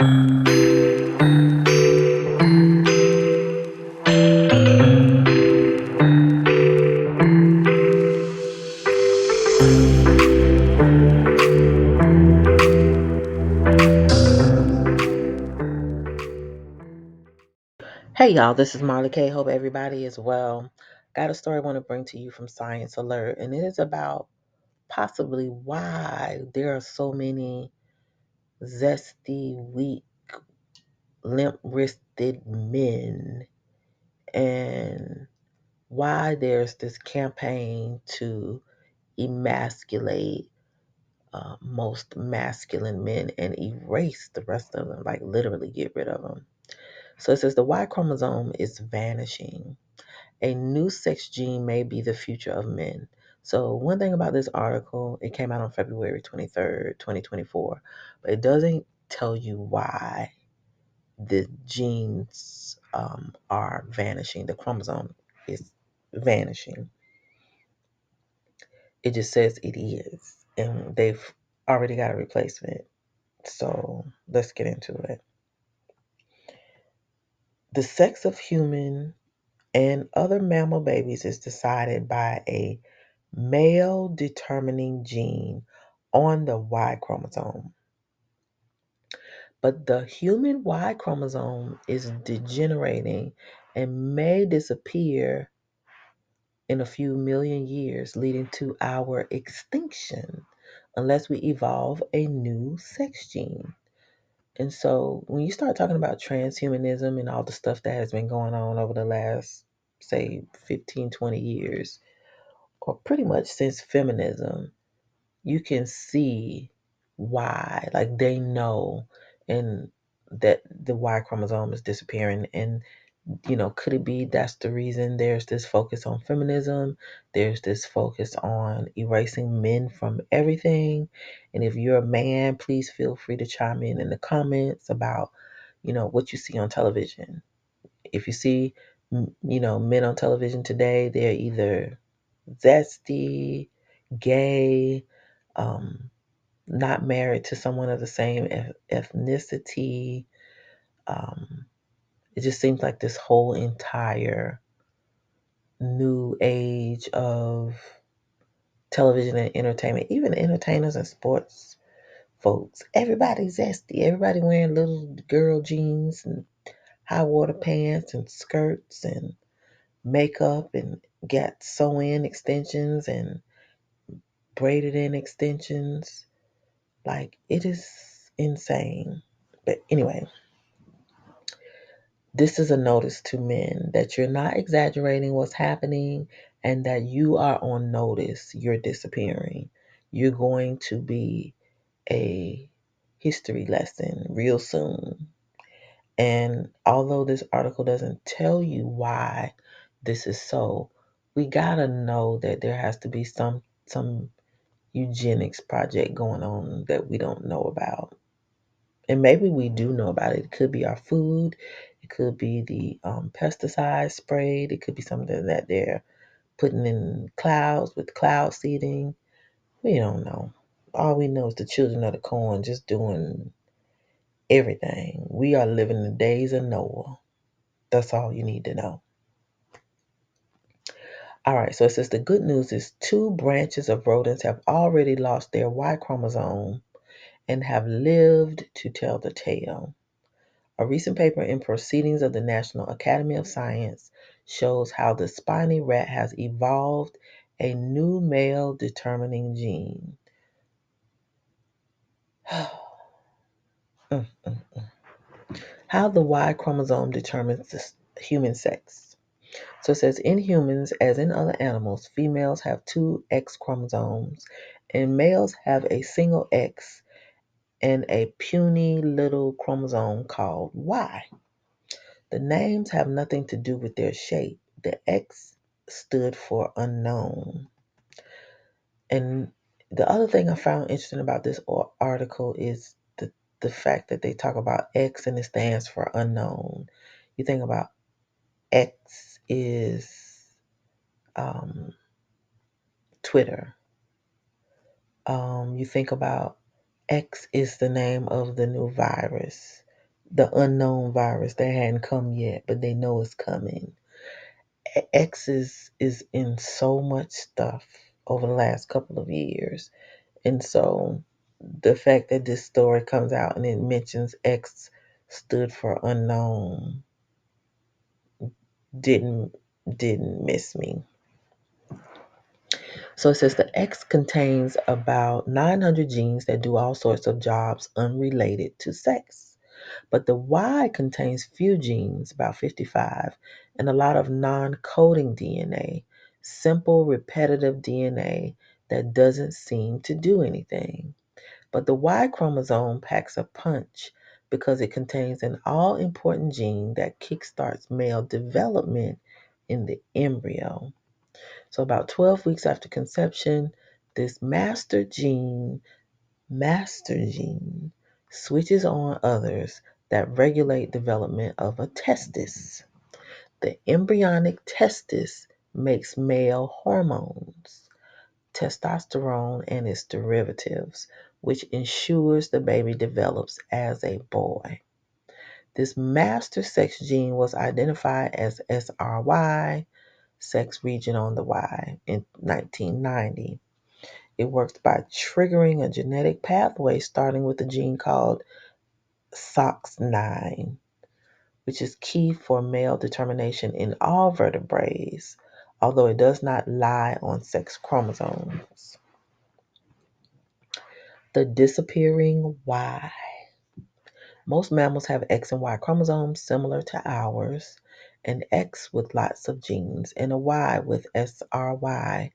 Hey y'all, this is Marley K. Hope everybody is well. Got a story I want to bring to you from Science Alert, and it is about possibly why there are so many zesty, weak, limp wristed men, and why there's this campaign to emasculate most masculine men and erase the rest of them, like literally get rid of them. So it says the Y chromosome is vanishing. A new sex gene may be the future of men. So, one thing about this article, it came out on February 23rd, 2024, but it doesn't tell you why the genes are vanishing. The chromosome is vanishing. It just says it is, and they've already got a replacement. So, let's get into it. The sex of human and other mammal babies is decided by a male determining gene on the Y chromosome. But the human Y chromosome is degenerating and may disappear in a few million years, leading to our extinction unless we evolve a new sex gene. And so when you start talking about transhumanism and all the stuff that has been going on over the last, say, 15, 20 years, or pretty much since feminism, you can see why. Like they know and that the Y chromosome is disappearing. And, could it be that's the reason there's this focus on feminism? There's this focus on erasing men from everything. And if you're a man, please feel free to chime in the comments about, what you see on television. If you see, men on television today, they're either zesty, gay, um, not married to someone of the same ethnicity. Um, it just seems like this whole entire new age of television and entertainment, even entertainers and sports folks, everybody's zesty. Everybody wearing little girl jeans and high water pants and skirts and makeup and got sew in extensions and braided in extensions. Like, it is insane. But anyway, this is a notice to men that you're not exaggerating what's happening and that you are on notice. You're disappearing. You're going to be a history lesson real soon. And although this article doesn't tell you why this is so, we gotta know that there has to be some eugenics project going on that we don't know about. And maybe we do know about it. It could be our food. It could be the pesticide sprayed. It could be something that they're putting in clouds with cloud seeding. We don't know. All we know is the children of the corn just doing everything. We are living the days of Noah. That's all you need to know. All right, so it says the good news is two branches of rodents have already lost their Y chromosome and have lived to tell the tale. A recent paper in Proceedings of the National Academy of Science shows how the spiny rat has evolved a new male determining gene. How the Y chromosome determines the human sex. So it says in humans, as in other animals, females have two X chromosomes and males have a single X and a puny little chromosome called Y. The names have nothing to do with their shape. The X stood for unknown. And the other thing I found interesting about this article is the fact that they talk about X and it stands for unknown. You think about X is um, Twitter. You think about X is the name of the new virus. the unknown virus that hadn't come yet, but they know it's coming. X is in so much stuff over the last couple of years. And so the fact that this story comes out and it mentions X stood for unknown didn't didn't miss me. So it says the X contains about 900 genes that do all sorts of jobs unrelated to sex. But the Y contains few genes, about 55, and a lot of non coding DNA, simple repetitive DNA that doesn't seem to do anything. But the Y chromosome packs a punch because it contains an all important gene that kickstarts male development in the embryo. So, about 12 weeks after conception, this master gene switches on others that regulate development of a testis. The embryonic testis makes male hormones, testosterone and its derivatives, which ensures the baby develops as a boy. This master sex gene was identified as SRY, sex region on the Y, in 1990. It works by triggering a genetic pathway starting with a gene called SOX9, which is key for male determination in all vertebrates, although it does not lie on sex chromosomes. The disappearing Y. Most mammals have X and Y chromosomes similar to ours, an X with lots of genes, and a Y with SRY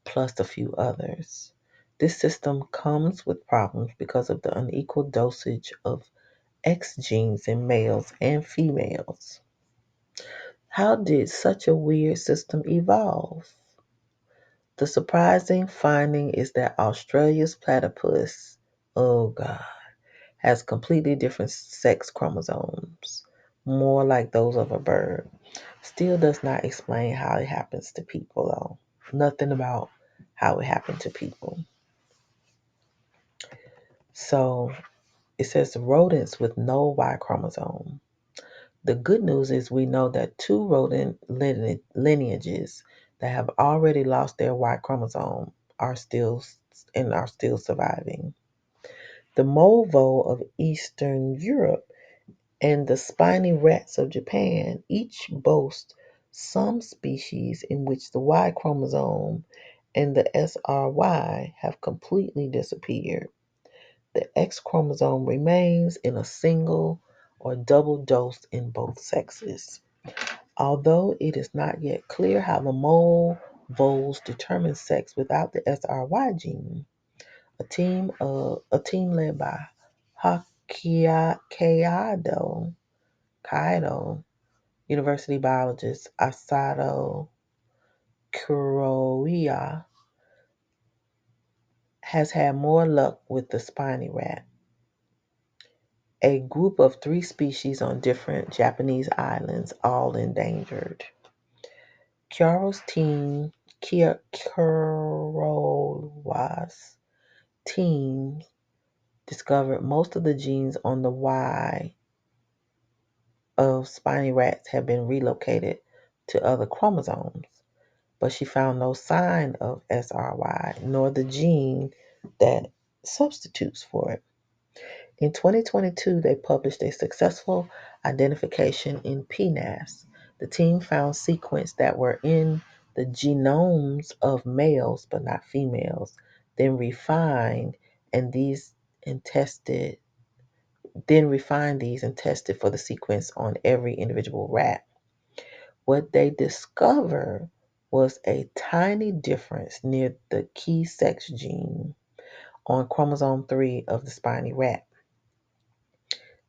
plus a few others. This system comes with problems because of the unequal dosage of X genes in males and females. How did such a weird system evolve? The surprising finding is that Australia's platypus, oh God, has completely different sex chromosomes, more like those of a bird. Still does not explain how it happens to people, though. Nothing about how it happened to people. So it says rodents with no Y chromosome. The good news is we know that two rodent lineages that have already lost their Y chromosome are still surviving. The mole vole of Eastern Europe and the spiny rats of Japan each boast some species in which the Y chromosome and the SRY have completely disappeared. The X chromosome remains in a single or double dose in both sexes. Although it is not yet clear how the mole voles determine sex without the SRY gene, a team led by Kaido University biologist Asato Kuroiya has had more luck with the spiny rat, a group of 3 species on different Japanese islands, all endangered. Kuroiwa's team discovered most of the genes on the Y of spiny rats have been relocated to other chromosomes, but she found no sign of SRY nor the gene that substitutes for it. In 2022, they published a successful identification in PNAS. The team found sequences that were in the genomes of males but not females, then and tested refined these and tested for the sequence on every individual rat. What they discovered was a tiny difference near the key sex gene on chromosome 3 of the spiny rat.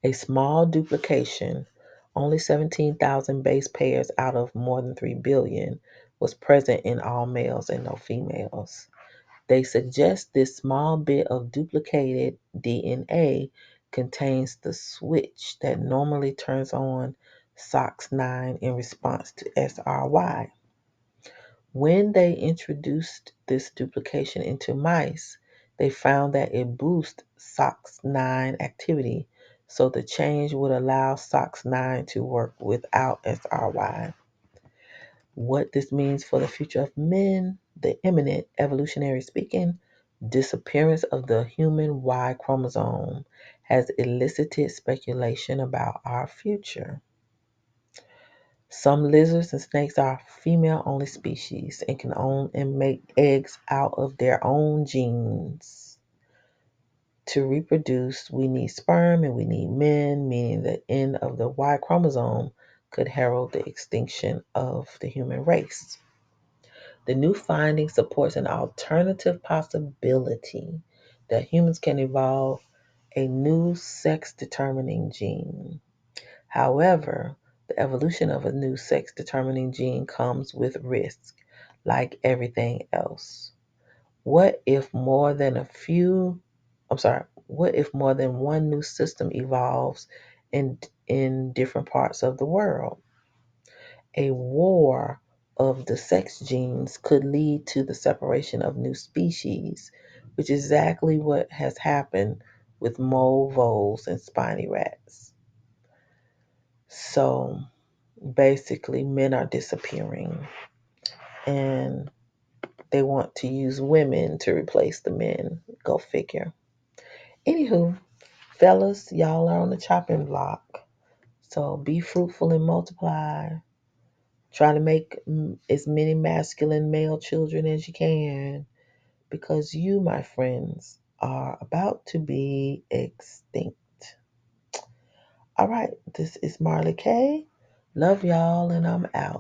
A small duplication, only 17,000 base pairs out of more than 3 billion, was present in all males and no females. They suggest this small bit of duplicated DNA contains the switch that normally turns on SOX9 in response to SRY. When they introduced this duplication into mice, they found that it boosts SOX9 activity So the change would allow SOX9 to work without SRY. What this means for the future of men, the imminent, evolutionary speaking, disappearance of the human Y chromosome has elicited speculation about our future. Some lizards and snakes are female-only species and can own and make eggs out of their own genes. To reproduce, we need sperm and we need men, meaning the end of the Y chromosome could herald the extinction of the human race. The new finding supports an alternative possibility that humans can evolve a new sex-determining gene. However, the evolution of a new sex-determining gene comes with risk, like everything else. What if more than what if more than one new system evolves in different parts of the world? A war of the sex genes could lead to the separation of new species, which is exactly what has happened with mole voles and spiny rats. So basically, men are disappearing and they want to use women to replace the men. Go figure. Anywho, fellas, y'all are on the chopping block. So be fruitful and multiply. Try to make as many masculine male children as you can because you, my friends, are about to be extinct. All right, this is Marley K. Love y'all, and I'm out.